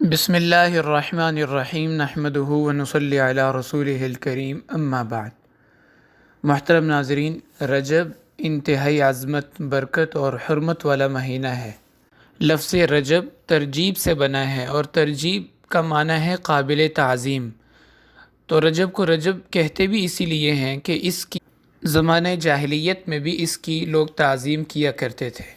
بسم اللہ الرحمن الرحیم نحمدہ ونصلی علی رسولہ الکریم اما بعد۔ محترم ناظرین، رجب انتہائی عظمت، برکت اور حرمت والا مہینہ ہے۔ لفظ رجب ترجیب سے بنا ہے اور ترجیب کا معنی ہے قابل تعظیم۔ تو رجب کو رجب کہتے بھی اسی لیے ہیں کہ اس کی زمانہ جاہلیت میں بھی اس کی لوگ تعظیم کیا کرتے تھے۔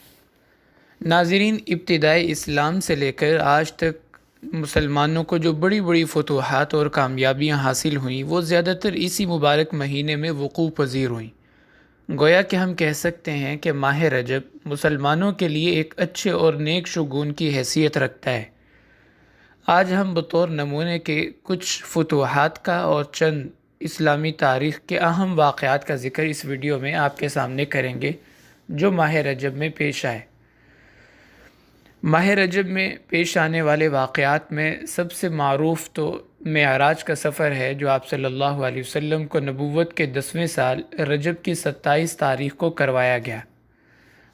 ناظرین، ابتدائی اسلام سے لے کر آج تک مسلمانوں کو جو بڑی بڑی فتوحات اور کامیابیاں حاصل ہوئیں وہ زیادہ تر اسی مبارک مہینے میں وقوع پذیر ہوئیں۔ گویا کہ ہم کہہ سکتے ہیں کہ ماہ رجب مسلمانوں کے لیے ایک اچھے اور نیک شگون کی حیثیت رکھتا ہے۔ آج ہم بطور نمونے کے کچھ فتوحات کا اور چند اسلامی تاریخ کے اہم واقعات کا ذکر اس ویڈیو میں آپ کے سامنے کریں گے جو ماہ رجب میں پیش آئے۔ ماہ رجب میں پیش آنے والے واقعات میں سب سے معروف تو معراج کا سفر ہے، جو آپ صلی اللہ علیہ وسلم کو نبوت کے 10ویں سال رجب کی 27 تاریخ کو کروایا گیا،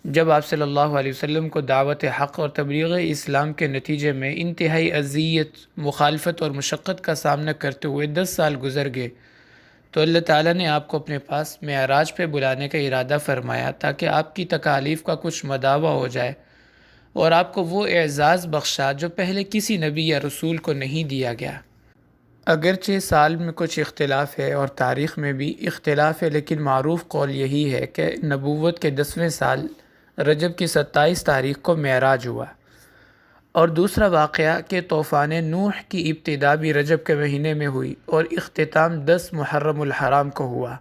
جب آپ صلی اللہ علیہ وسلم کو دعوت حق اور تبلیغ اسلام کے نتیجے میں انتہائی اذیت، مخالفت اور مشقت کا سامنا کرتے ہوئے 10 سال گزر گئے، تو اللہ تعالیٰ نے آپ کو اپنے پاس معراج پہ بلانے کا ارادہ فرمایا تاکہ آپ کی تکالیف کا کچھ مداوع ہو جائے اور آپ کو وہ اعزاز بخشا جو پہلے کسی نبی یا رسول کو نہیں دیا گیا۔ اگرچہ سال میں کچھ اختلاف ہے اور تاریخ میں بھی اختلاف ہے، لیکن معروف قول یہی ہے کہ نبوت کے 10ویں سال رجب کی 27 تاریخ کو معراج ہوا۔ اور دوسرا واقعہ کہ طوفان نوح کی ابتدا بھی رجب کے مہینے میں ہوئی اور اختتام 10 محرم الحرام کو ہوا۔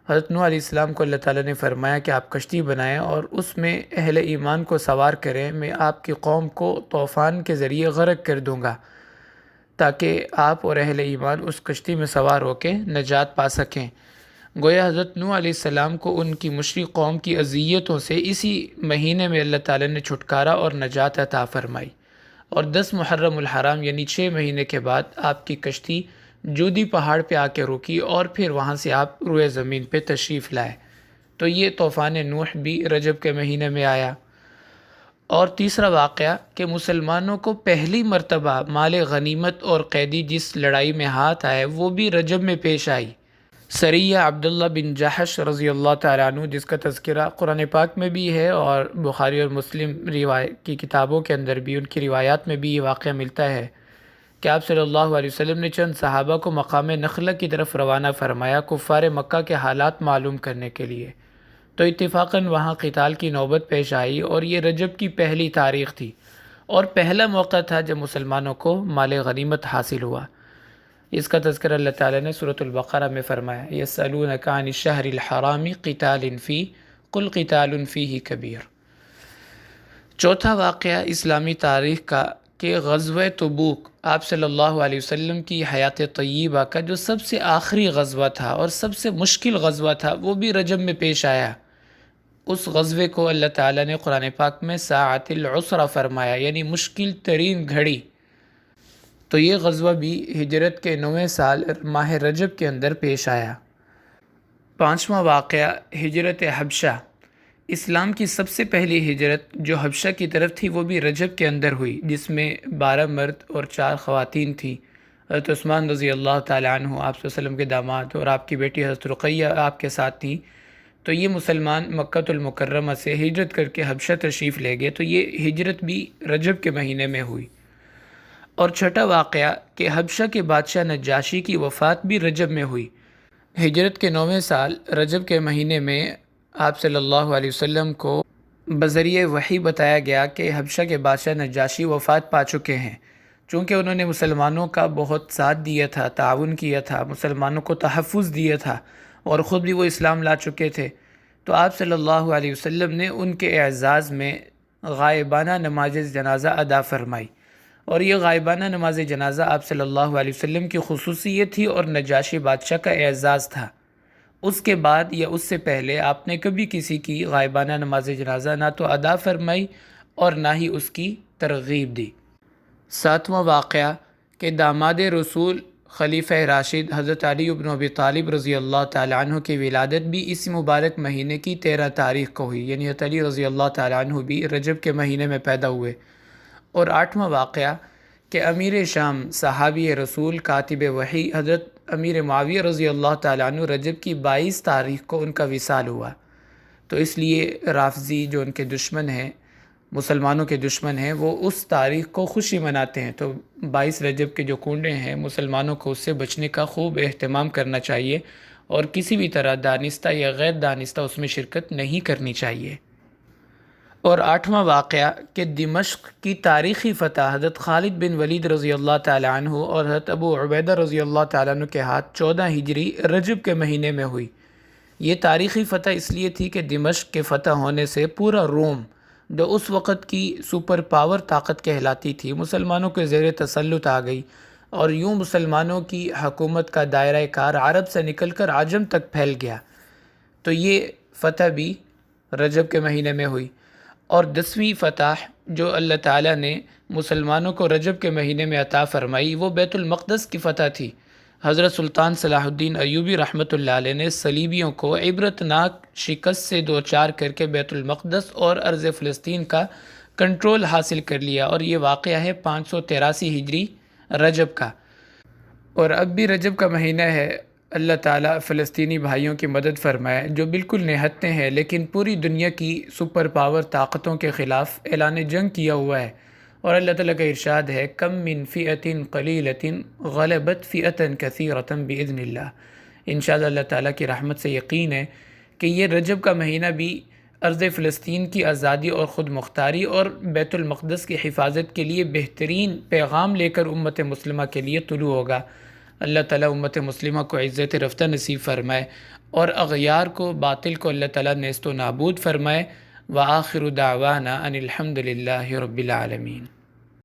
حضرت نوح علیہ السلام کو اللہ تعالیٰ نے فرمایا کہ آپ کشتی بنائیں اور اس میں اہل ایمان کو سوار کریں، میں آپ کی قوم کو طوفان کے ذریعے غرق کر دوں گا تاکہ آپ اور اہل ایمان اس کشتی میں سوار ہو کے نجات پا سکیں۔ گویا حضرت نوح علیہ السلام کو ان کی مشرک قوم کی اذیتوں سے اسی مہینے میں اللہ تعالیٰ نے چھٹکارا اور نجات عطا فرمائی، اور 10 محرم الحرام یعنی 6 مہینے کے بعد آپ کی کشتی جودی پہاڑ پہ آ کے رکی اور پھر وہاں سے آپ روئے زمین پہ تشریف لائے۔ تو یہ طوفان نوح بھی رجب کے مہینے میں آیا۔ اور تیسرا واقعہ کہ مسلمانوں کو پہلی مرتبہ مال غنیمت اور قیدی جس لڑائی میں ہاتھ آئے وہ بھی رجب میں پیش آئی۔ سریہ عبداللہ بن جحش رضی اللہ تعالیٰ عنہ، جس کا تذکرہ قرآن پاک میں بھی ہے اور بخاری اور مسلم روایت کی کتابوں کے اندر بھی ان کی روایات میں بھی یہ واقعہ ملتا ہے کہ آپ صلی اللہ علیہ وسلم نے چند صحابہ کو مقام نخلہ کی طرف روانہ فرمایا کفار مکہ کے حالات معلوم کرنے کے لیے، تو اتفاقاً وہاں قتال کی نوبت پیش آئی اور یہ رجب کی پہلی تاریخ تھی اور پہلا موقع تھا جب مسلمانوں کو مال غنیمت حاصل ہوا۔ اس کا تذکرہ اللہ تعالیٰ نے سورۃ البقرہ میں فرمایا، یسألونک عن الشہر الحرام قتال فیہ قل قتال فیہ کبیر۔ چوتھا واقعہ اسلامی تاریخ کا کہ غزوہ تبوک آپ صلی اللہ علیہ وسلم کی حیات طیبہ کا جو سب سے آخری غزوہ تھا اور سب سے مشکل غزوہ تھا وہ بھی رجب میں پیش آیا۔ اس غزوے کو اللہ تعالیٰ نے قرآن پاک میں ساعۃ العسرہ فرمایا، یعنی مشکل ترین گھڑی۔ تو یہ غزوہ بھی ہجرت کے 9ویں سال ماہ رجب کے اندر پیش آیا۔ پانچواں واقعہ ہجرت حبشہ، اسلام کی سب سے پہلی ہجرت جو حبشہ کی طرف تھی وہ بھی رجب کے اندر ہوئی، جس میں 12 مرد اور 4 خواتین تھیں۔ حضرت عثمان رضی اللہ تعالیٰ عنہ آپ صلی اللہ علیہ وسلم کے داماد اور آپ کی بیٹی حضرت رقیہ آپ کے ساتھ تھیں۔ تو یہ مسلمان مکۃ المکرمہ سے ہجرت کر کے حبشہ تشریف لے گئے، تو یہ ہجرت بھی رجب کے مہینے میں ہوئی۔ اور چھٹا واقعہ کہ حبشہ کے بادشاہ نجاشی کی وفات بھی رجب میں ہوئی۔ ہجرت کے 9ویں سال رجب کے مہینے میں آپ صلی اللہ علیہ وسلم کو بذریعہ وحی بتایا گیا کہ حبشہ کے بادشاہ نجاشی وفات پا چکے ہیں، چونکہ انہوں نے مسلمانوں کا بہت ساتھ دیا تھا، تعاون کیا تھا، مسلمانوں کو تحفظ دیا تھا اور خود بھی وہ اسلام لا چکے تھے۔ تو آپ صلی اللہ علیہ وسلم نے ان کے اعزاز میں غائبانہ نماز جنازہ ادا فرمائی، اور یہ غائبانہ نماز جنازہ آپ صلی اللہ علیہ وسلم کی خصوصیت تھی اور نجاشی بادشاہ کا اعزاز تھا۔ اس کے بعد یا اس سے پہلے آپ نے کبھی کسی کی غائبانہ نماز جنازہ نہ تو ادا فرمائی اور نہ ہی اس کی ترغیب دی۔ ساتواں واقعہ کہ داماد رسول خلیفہ راشد حضرت علی بن ابی طالب رضی اللہ تعالیٰ عنہ کی ولادت بھی اس مبارک مہینے کی 13 تاریخ کو ہوئی، یعنی حضرت علی رضی اللہ تعالیٰ عنہ بھی رجب کے مہینے میں پیدا ہوئے۔ اور 8واں واقعہ کہ امیر شام صحابی رسول کاتب وحی حضرت امیر معاویہ رضی اللہ تعالیٰ عنہ رجب کی 22 تاریخ کو ان کا وصال ہوا، تو اس لیے رافضی جو ان کے دشمن ہیں، مسلمانوں کے دشمن ہیں، وہ اس تاریخ کو خوشی مناتے ہیں۔ تو 22 رجب کے جو کنڈے ہیں، مسلمانوں کو اس سے بچنے کا خوب اہتمام کرنا چاہیے اور کسی بھی طرح دانستہ یا غیر دانستہ اس میں شرکت نہیں کرنی چاہیے۔ اور 8واں واقعہ کہ دمشق کی تاریخی فتح حضرت خالد بن ولید رضی اللہ تعالیٰ عنہ اور حضرت ابو عبیدہ رضی اللہ تعالیٰ عنہ کے ہاتھ 14 ہجری رجب کے مہینے میں ہوئی۔ یہ تاریخی فتح اس لیے تھی کہ دمشق کے فتح ہونے سے پورا روم جو اس وقت کی سپر پاور طاقت کہلاتی تھی، مسلمانوں کے زیر تسلط آ گئی، اور یوں مسلمانوں کی حکومت کا دائرہ کار عرب سے نکل کر عجم تک پھیل گیا۔ تو یہ فتح بھی رجب کے مہینے میں ہوئی۔ اور 10ویں فتح جو اللہ تعالیٰ نے مسلمانوں کو رجب کے مہینے میں عطا فرمائی، وہ بیت المقدس کی فتح تھی۔ حضرت سلطان صلاح الدین ایوبی رحمۃ اللہ علیہ نے صلیبیوں کو عبرتناک شکست سے دوچار کر کے بیت المقدس اور ارض فلسطین کا کنٹرول حاصل کر لیا، اور یہ واقعہ ہے 583 ہجری رجب کا۔ اور اب بھی رجب کا مہینہ ہے، اللہ تعالیٰ فلسطینی بھائیوں کی مدد فرمائے جو بالکل نہتے ہیں لیکن پوری دنیا کی سپر پاور طاقتوں کے خلاف اعلان جنگ کیا ہوا ہے۔ اور اللہ تعالیٰ کا ارشاد ہے کم من فئۃ قلیلۃ غلبت فئۃ کثیرۃ بإذن اللہ۔ انشاءاللہ اللہ تعالیٰ کی رحمت سے یقین ہے کہ یہ رجب کا مہینہ بھی ارض فلسطین کی آزادی اور خود مختاری اور بیت المقدس کی حفاظت کے لیے بہترین پیغام لے کر امت مسلمہ کے لیے طلوع ہوگا۔ اللہ تعالیٰ امت مسلمہ کو عزت رفتہ نصیب فرمائے اور اغیار کو، باطل کو اللہ تعالیٰ نیست و نابود فرمائے۔ وآخر دعوانا ان الحمد للہ رب العالمین۔